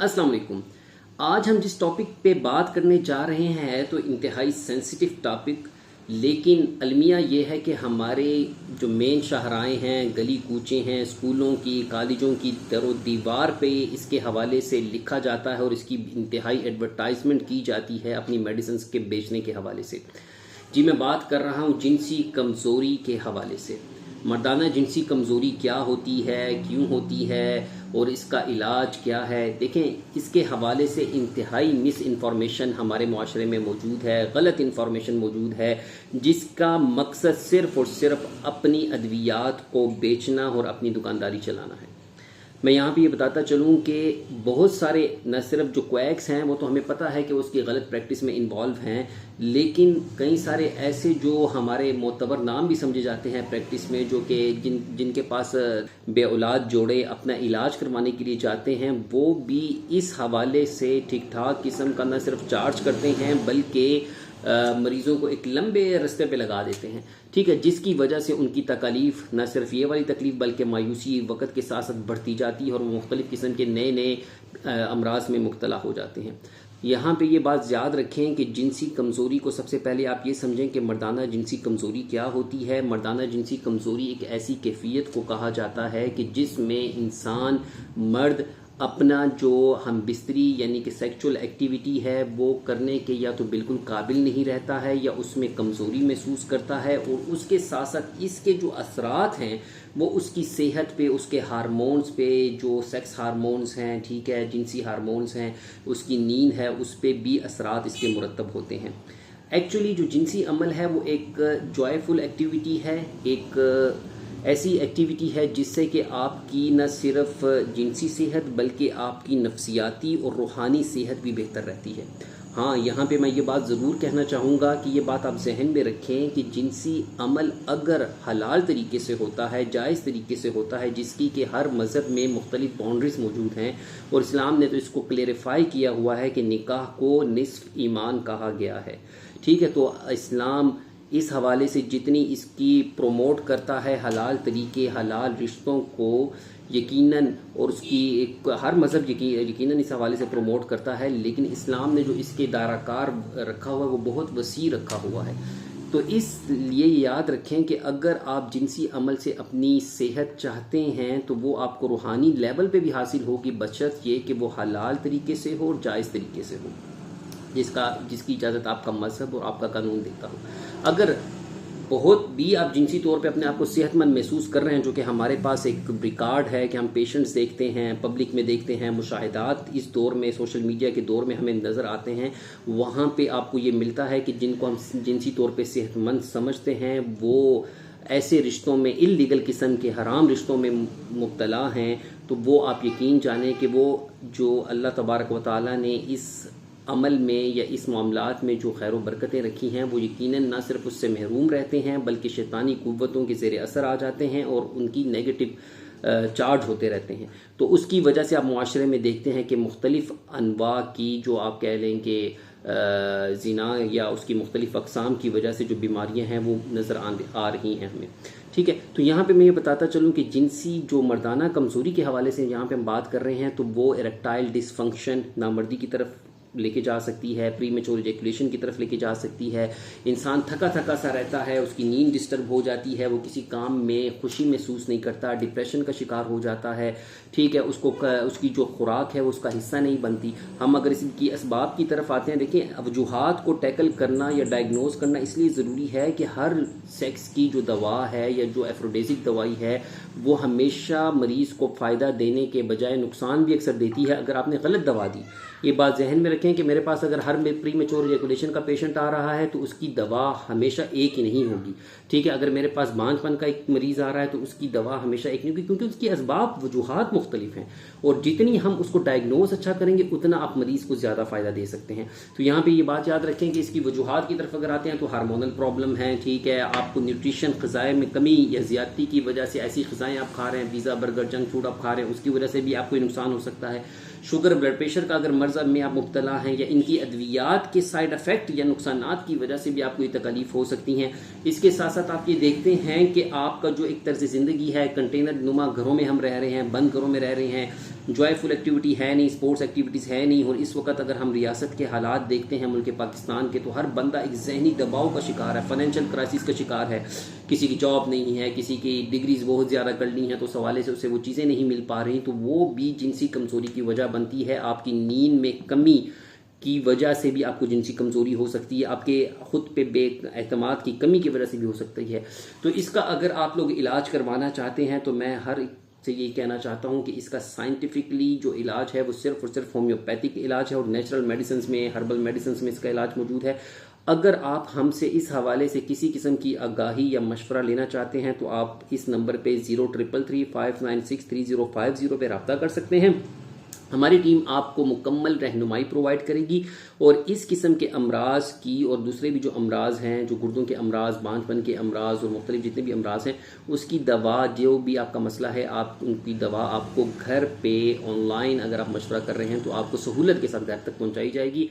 अस्सलाम वालेकुम। आज हम जिस टॉपिक पे बात करने जा रहे हैं तो इंतहाई सेंसिटिव टॉपिक, लेकिन अलमिया ये है कि हमारे जो मेन शाहराएँ हैं, गली कूचे हैं, स्कूलों की, कॉलेजों की दरो दीवार पे इसके हवाले से लिखा जाता है और इसकी इंतहाई एडवर्टाइजमेंट की जाती है अपनी मेडिसिन के बेचने के हवाले से। जी, मैं बात कर रहा हूँ जिनसी कमज़ोरी के हवाले से। मर्दाना जिनसी कमज़ोरी क्या होती है, क्यों होती है और इसका इलाज क्या है। देखें, इसके हवाले से इंतहाई मिस इन्फॉर्मेशन हमारे माशरे में मौजूद है, गलत इन्फॉर्मेशन मौजूद है, जिसका मकसद सिर्फ़ और सिर्फ अपनी अद्वियात को बेचना और अपनी दुकानदारी चलाना है। मैं यहाँ पे ये बताता चलूँ कि बहुत सारे न सिर्फ जो क्वैक्स हैं वो तो हमें पता है कि उसकी गलत प्रैक्टिस में इन्वॉल्व हैं, लेकिन कई सारे ऐसे जो हमारे मोतबर नाम भी समझे जाते हैं प्रैक्टिस में, जो कि जिनके पास बे औलाद जोड़े अपना इलाज करवाने के लिए जाते हैं, वो भी इस हवाले से ठीक ठाक किस्म का न सिर्फ चार्ज करते हैं बल्कि मरीज़ों को एक लंबे रास्ते पे लगा देते हैं। ठीक है, जिसकी वजह से उनकी तकलीफ़ न सिर्फ ये वाली तकलीफ़ बल्कि मायूसी वक्त के साथ साथ बढ़ती जाती है और वो मुख्तलिफ़ किस्म के नए नए अमराज में मुब्तला हो जाते हैं। यहाँ पे ये बात याद रखें कि जिनसी कमज़ोरी को सबसे पहले आप ये समझें कि मर्दाना जिनसी कमज़ोरी क्या होती है। मर्दाना जिनसी कमज़ोरी एक ऐसी कैफियत को कहा जाता है कि जिसमें इंसान मर्द अपना जो हम बिस्तरी यानी कि सेक्सुअल एक्टिविटी है वो करने के या तो बिल्कुल काबिल नहीं रहता है या उसमें कमज़ोरी महसूस करता है, और उसके साथ साथ इसके जो असरात हैं वो उसकी सेहत पे, उसके हार्मोन्स पे, जो सेक्स हार्मोन्स हैं, ठीक है, जिनसी हार्मोन्स हैं, उसकी नींद है, उस पर भी असरात इसके मुरतब होते हैं। एक्चुअली जो जिनसी अमल है वो एक जॉयफुल एक्टिविटी है, एक ऐसी एक्टिविटी है जिससे कि आपकी न सिर्फ जिनसी सेहत बल्कि आपकी नफ्सियाती और रूहानी सेहत भी बेहतर रहती है। हाँ, यहाँ पे मैं ये बात ज़रूर कहना चाहूँगा कि ये बात आप जहन में रखें कि जिनसी अमल अगर हलाल तरीके से होता है, जायज़ तरीके से होता है, जिसकी कि हर मज़हब में मुख्तलिफ बाउंड्रीज़ मौजूद हैं और इस्लाम ने तो इसको क्लेरिफाई किया हुआ है कि निकाह को निस्फ ईमान कहा गया है। ठीक है, तो इस्लाम इस हवाले से जितनी इसकी प्रोमोट करता है हलाल तरीके, हलाल रिश्तों को यकीनन, और उसकी एक हर मज़हब यकीनन इस हवाले से प्रोमोट करता है, लेकिन इस्लाम ने जो इसके दायराकार रखा हुआ है वो बहुत वसी रखा हुआ है। तो इसलिए याद रखें कि अगर आप जिनसी अमल से अपनी सेहत चाहते हैं तो वो आपको रूहानी लेवल पे भी हासिल होगी, बशर्ते ये कि वो हलाल तरीके से हो और जायज़ तरीके से हो, जिसकी इजाज़त आपका मज़हब और आपका कानून देता हो। अगर बहुत भी आप जिनसी तौर पे अपने आप को सेहतमंद महसूस कर रहे हैं, जो कि हमारे पास एक रिकॉर्ड है कि हम पेशेंट्स देखते हैं, पब्लिक में देखते हैं, मुशाहिदात इस दौर में, सोशल मीडिया के दौर में हमें नज़र आते हैं, वहाँ पे आपको ये मिलता है कि जिनको हम जिनसी तौर पे सेहतमंद समझते हैं वो ऐसे रिश्तों में, इल्लीगल किस्म के हराम रिश्तों में मुब्तला हैं। तो वो आप यकीन जानें कि वो जो अल्लाह तबारक व तआला ने इस अमल में या इस मामलात में जो खैर बरकतें रखी हैं वो यकीनन ना सिर्फ उससे महरूम रहते हैं बल्कि शैतानी कुव्वतों के ज़ेर असर आ जाते हैं और उनकी नेगेटिव चार्ज होते रहते हैं। तो उसकी वजह से आप मुआशरे में देखते हैं कि मुख्तलिफ़ अनवा की जो आप कह लें कि ज़िना या उसकी मुख्तलिफ़ अक़साम की वजह से जो बीमारियां हैं वो नज़र आ रही हैं हमें। ठीक है, तो यहाँ पे मैं ये बताता चलूँ कि जिनसी जो मर्दाना कमज़ोरी के हवाले से यहाँ पे हम बात कर रहे हैं तो वो इरेक्टाइल डिसफंक्शन, नामर्दी की तरफ लेके जा सकती है, प्री मैच्योर इजैकुलेशन की तरफ लेके जा सकती है। इंसान थका थका सा रहता है, उसकी नींद डिस्टर्ब हो जाती है, वो किसी काम में खुशी महसूस नहीं करता, डिप्रेशन का शिकार हो जाता है। ठीक है, उसकी जो खुराक है वो उसका हिस्सा नहीं बनती। हम अगर इसकी असबाब की तरफ आते हैं, देखिए, वजूहात को टैकल करना या डायग्नोज करना इसलिए ज़रूरी है कि हर सेक्स की जो दवा है या जो एफ्रोडेजिक दवाई है वो हमेशा मरीज़ को फ़ायदा देने के बजाय नुकसान भी अक्सर देती है अगर आपने गलत दवा दी। ये बात जहन में रखें कि मेरे पास अगर हर प्री मैच्योर इजैकुलेशन का पेशेंट आ रहा है तो उसकी दवा हमेशा एक ही नहीं होगी। ठीक है, अगर मेरे पास बांझपन का एक मरीज़ आ रहा है तो उसकी दवा हमेशा एक नहीं होगी, क्योंकि उसकी असबाब वजूहात मुख्तलिफ हैं और जितनी हम उसको डायग्नोज अच्छा करेंगे उतना आप मरीज़ को ज़्यादा फ़ायदा दे सकते हैं। तो यहाँ पे ये बात याद रखें कि इसकी वजूहात की तरफ अगर आते हैं तो हार्मोनल प्रॉब्लम है। ठीक है, आपको न्यूट्रिशन ग़िज़ाए में कमी या ज़्यादती की वजह से ऐसी ग़िज़ाएँ आप खा रहे हैं, पिज़्ज़ा बर्गर जंक फूड आप खा रहे हैं, उसकी वजह से भी आपको नुकसान हो सकता है। शुगर ब्लड प्रेशर का अगर मर्ज़ में आप मुब्तला हैं या इनकी अद्वियात के साइड इफ़ेक्ट या नुकसानात की वजह से भी आपको ये तकलीफ़ हो सकती हैं। इसके साथ साथ आप ये देखते हैं कि आपका जो एक तर्ज़ ज़िंदगी है, कंटेनर नुमा घरों में हम रह रहे हैं, बंद घरों में रह रहे हैं, जॉयफुल एक्टिविटी है नहीं, स्पोर्ट्स एक्टिविटीज़ है नहीं। और इस वक्त अगर हम रियासत के हालात देखते हैं मुल्क पाकिस्तान के, तो हर बंदा एक जहनी दबाव का शिकार है, फाइनेंशियल क्राइसिस का शिकार है। किसी की जॉब नहीं है, किसी की डिग्रीज बहुत ज़्यादा कर ली हैं तो उस हवाले से उसे वो चीज़ें नहीं मिल पा रही, तो वो भी जिनसी कमज़ोरी की वजह बनती है। आपकी नींद में कमी की वजह से भी आपको जिनसी कमज़ोरी हो सकती है, आपके खुद पे बेएतमाद की कमी की वजह से भी हो सकती है। तो इसका अगर आप लोग इलाज करवाना चाहते हैं तो मैं हर से ये कहना चाहता हूँ कि इसका साइंटिफिकली जो इलाज है वो सिर्फ और सिर्फ होम्योपैथिक इलाज है, और नेचुरल मेडिसिन में, हर्बल मेडिसिन में इसका इलाज मौजूद है। अगर आप हमसे इस हवाले से किसी किस्म की आगाही या मशवरा लेना चाहते हैं तो आप इस नंबर पे 0333596350 पे रब्ता कर सकते हैं। हमारी टीम आपको मुकम्मल रहनुमाई प्रोवाइड करेगी और इस किस्म के अमराज की और दूसरे भी जो अमराज हैं, जो गुर्दों के अमराज, बांझपन के अमराज और मुख्तलिफ जितने भी अमराज हैं, उसकी दवा, जो भी आपका मसला है, आप उनकी दवा आपको घर पे ऑनलाइन अगर आप मशवरा कर रहे हैं तो आपको सहूलत के साथ घर तक पहुँचाई जाएगी।